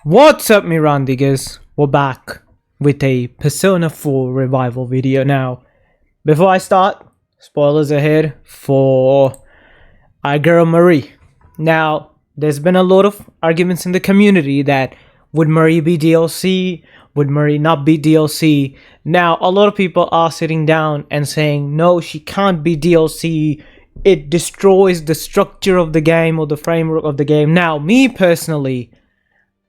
What's up, me Raandigars? We're back with a Persona 4 revival video. Now, before I start, spoilers ahead for our girl Marie. Now, there's been a lot of arguments in the community that would Marie be DLC? Would Marie not be DLC? Now, a lot of people are sitting down and saying, no, she can't be DLC. It destroys the structure of the game or the framework of the game. Now, me personally,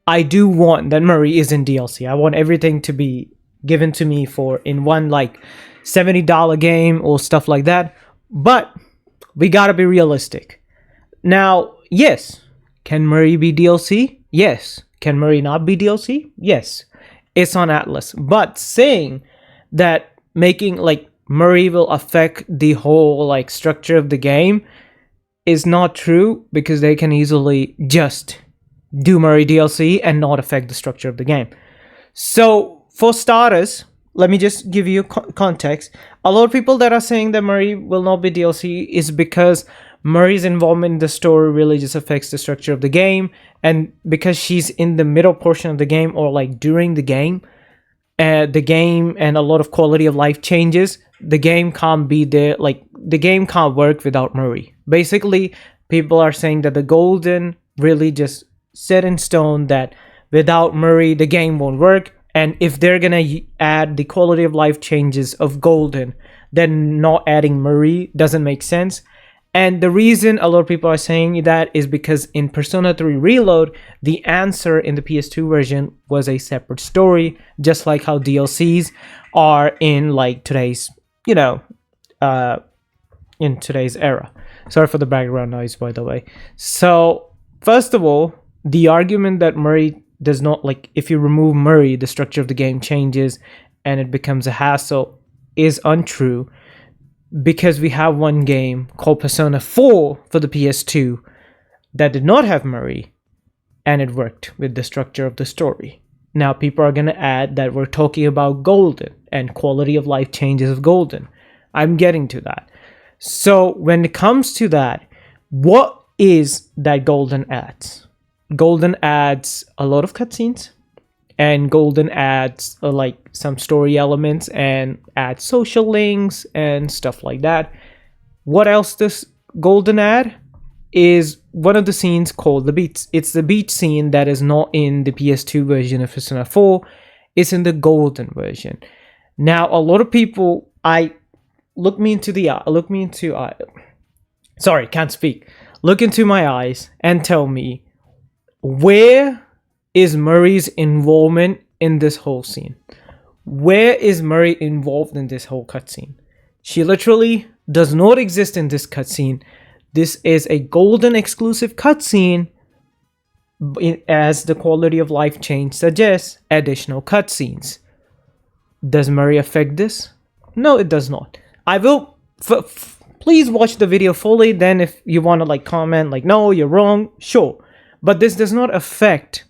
I do want that Marie is in DLC. I want everything to be given to me for in one like $70 game or stuff like that. But we gotta be realistic. Now, yes, can Marie be DLC? Yes. Can Marie not be DLC? Yes. It's on Atlus. But saying that making like Marie will affect the whole like structure of the game is not true, because they can easily just do Marie DLC and not affect the structure of the game. So for starters, let me just give you context. A lot of people that are saying that Marie will not be DLC is because Marie's involvement in the story really just affects the structure of the game, and because she's in the middle portion of the game or like during the game and a lot of quality of life changes, the game can't be there, like the game can't work without Marie. Basically, people are saying that the golden really just set in stone, that without Marie the game won't work, and if they're gonna add the quality of life changes of golden, then not adding Marie doesn't make sense. And the reason a lot of people are saying that is because in Persona 3 Reload, the answer in the PS2 version was a separate story, just like how DLCs are in like today's, in today's era. Sorry for the background noise, by the way. So first of all, the argument that Marie does not, like, if you remove Marie, the structure of the game changes and it becomes a hassle, is untrue, because we have one game called Persona 4 for the PS2 that did not have Marie, and it worked with the structure of the story. Now people are going to add that we're talking about Golden and quality of life changes of Golden. I'm getting to that. So when it comes to that, what is that Golden adds? Golden adds a lot of cutscenes, and Golden adds like some story elements and adds social links and stuff like that. What else does Golden add is one of the scenes called the beach. It's the beach scene that is not in the PS2 version of Persona 4. It's in the Golden version. Now, a lot of people, look into my eyes and tell me, where is Marie's involvement in this whole scene? Where is Marie involved in this whole cutscene? She literally does not exist in this cutscene. This is a Golden exclusive cutscene, as the quality of life change suggests, additional cutscenes. Does Marie affect this? No, it does not. I will... please watch the video fully, then if you want to like comment like, no, you're wrong, sure. But this does not affect,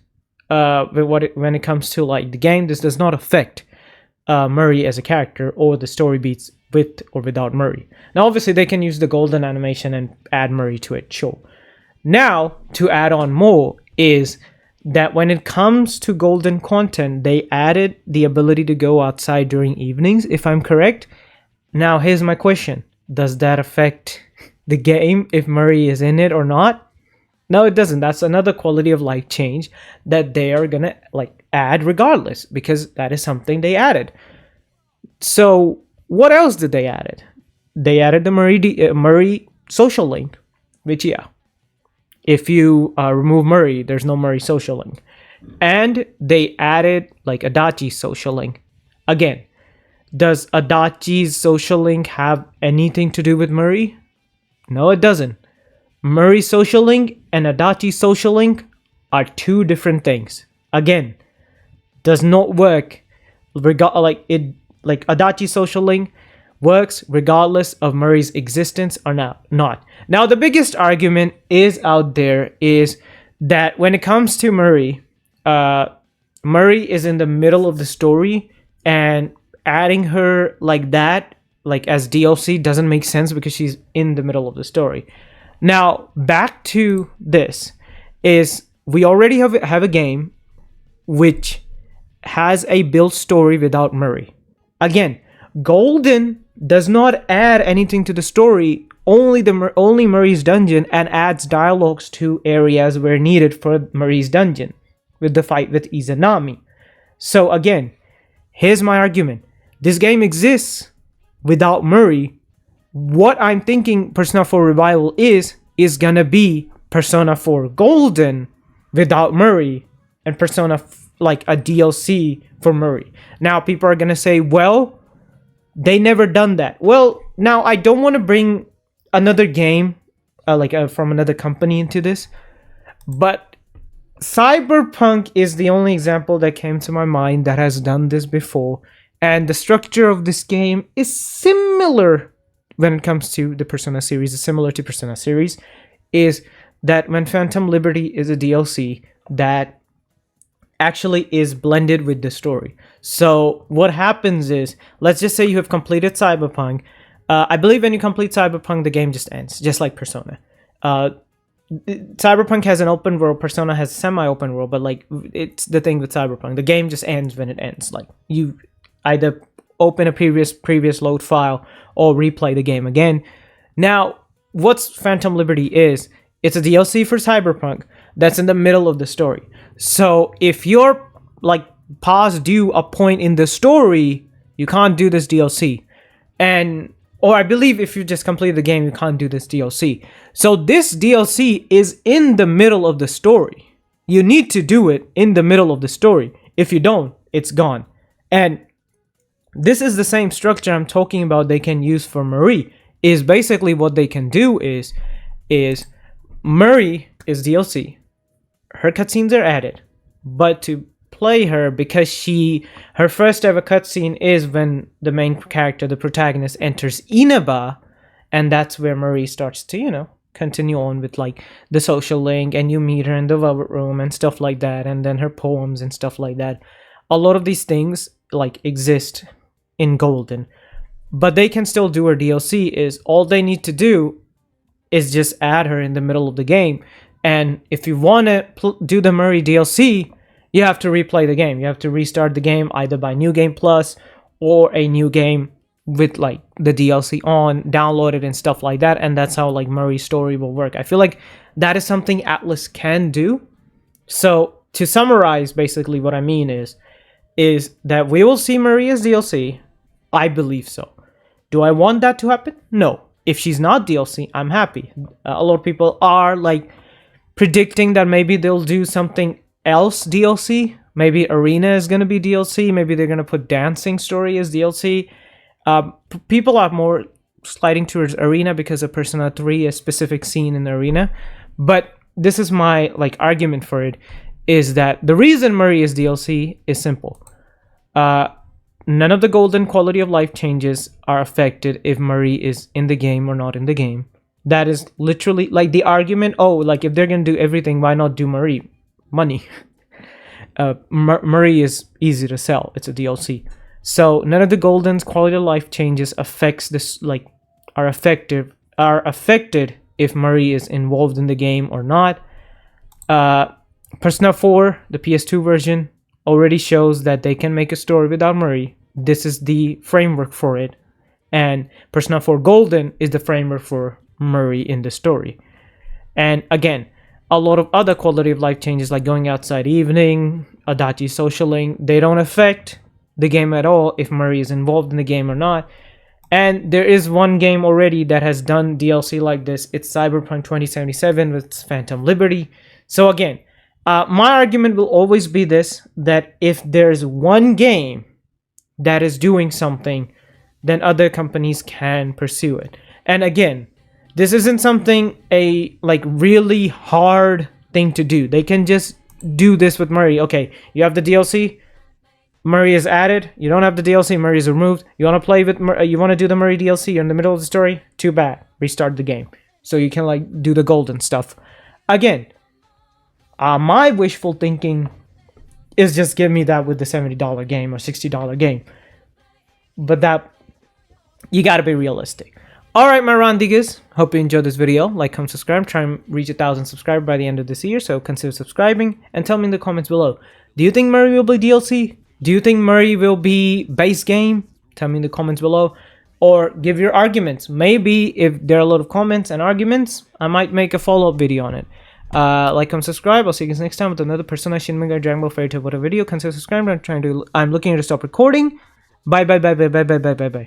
when it comes to like the game, this does not affect Marie as a character or the story beats with or without Marie. Now, obviously, they can use the Golden animation and add Marie to it, sure. Now, to add on more is that when it comes to Golden content, they added the ability to go outside during evenings, if I'm correct. Now, here's my question. Does that affect the game if Marie is in it or not? No, it doesn't. That's another quality of life change that they are gonna like add regardless, because that is something they added. So what else did they add? They added the Marie social link, which, yeah, if you remove Marie, there's no Marie social link. And they added like Adachi's social link. Again, does Adachi's social link have anything to do with Marie? No, it doesn't. Marie's social link and Adachi's social link are two different things. Again, does not work. Adachi's social link works regardless of Marie's existence or not. Now, the biggest argument is out there is that when it comes to Marie, Marie is in the middle of the story, and adding her like that, like as DLC, doesn't make sense because she's in the middle of the story. Now, back to this, is we already have a game which has a built story without Murray. Again, Golden does not add anything to the story, only Murray's dungeon, and adds dialogues to areas where needed for Murray's dungeon with the fight with Izanami. So again, here's my argument. This game exists without Murray. What I'm thinking Persona 4 Revival is gonna be Persona 4 Golden without Murray, and Persona like a DLC for Murray. Now people are gonna say, well, they never done that. Well, now I don't want to bring another game from another company into this, but Cyberpunk is the only example that came to my mind that has done this before, and the structure of this game is similar when it comes to the Persona series. Is similar to Persona series, is that when Phantom Liberty is a DLC that actually is blended with the story. So what happens is, let's just say you have completed Cyberpunk. I believe when you complete Cyberpunk, the game just ends, just like Persona. Cyberpunk has an open world, Persona has a semi-open world, but like it's the thing with Cyberpunk, the game just ends when it ends. Like you either open a previous load file or replay the game again. Now, what's Phantom Liberty is, it's a DLC for Cyberpunk that's in the middle of the story. So if you're like past due a point in the story, you can't do this DLC. Or I believe if you just complete the game, you can't do this DLC. So this DLC is in the middle of the story. You need to do it in the middle of the story. If you don't, it's gone. And this is the same structure I'm talking about they can use for Marie. Is basically what they can do is Marie is DLC. Her cutscenes are added, but to play her, because her first ever cutscene is when the main character, the protagonist, enters Inaba, and that's where Marie starts to, continue on with like the social link, and you meet her in the Velvet Room and stuff like that, and then her poems and stuff like that. A lot of these things like exist in Golden, but they can still do her DLC. Is all they need to do is just add her in the middle of the game. And if you want to do the Murray DLC, you have to replay the game. You have to restart the game either by New Game Plus or a new game with like the DLC on, download it and stuff like that. And that's how like Murray's story will work. I feel like that is something Atlus can do. So to summarize, basically what I mean is that we will see Murray as DLC. I believe so. Do I want that to happen? No. If she's not DLC, I'm happy. A lot of people are like predicting that maybe they'll do something else DLC. Maybe Arena is going to be DLC. Maybe they're going to put Dancing Story as DLC. People are more sliding towards Arena because of Persona 3, a specific scene in Arena. But this is my like argument for it, is that the reason Murray is DLC is simple. None of the Golden quality of life changes are affected if Murray is in the game or not in the game. That is literally like the argument, oh, like if they're going to do everything, why not do Murray? Money. Murray is easy to sell. It's a DLC. So none of the Golden's quality of life changes affects this, like, are affected if Murray is involved in the game or not. Persona 4, the PS2 version, already shows that they can make a story without Murray. This is the framework for it. And Persona 4 Golden is the framework for Murray in the story. And again, a lot of other quality of life changes like going outside evening, Adachi socialing, they don't affect the game at all if Murray is involved in the game or not. And there is one game already that has done DLC like this. It's Cyberpunk 2077 with Phantom Liberty. So again, my argument will always be this, that if there's one game that is doing something, then other companies can pursue it. And again, this isn't something like really hard thing to do. They can just do this with Murray. Okay, you have the DLC, Murray is added. You don't have the DLC, Murray is removed. You want to play with, you want to do the Murray DLC, you're in the middle of the story, too bad. Restart the game. So you can like do the Golden stuff. Again, my wishful thinking is just give me that with the $70 game or $60 game. But that, you gotta be realistic. Alright, my Raandigars, hope you enjoyed this video. Like, comment, subscribe. Try and reach 1,000 subscribers by the end of this year, so consider subscribing. And tell me in the comments below, Do you think Murray will be DLC? Do you think Murray will be base game? Tell me in the comments below. Or give your arguments. Maybe if there are a lot of comments and arguments, I might make a follow-up video on it. Like and subscribe. I'll see you guys next time with another Persona Shin Megami Dragon Ball Fairy Tail video. Consider subscribing. I'm looking to stop recording. Bye bye bye bye bye bye bye bye bye.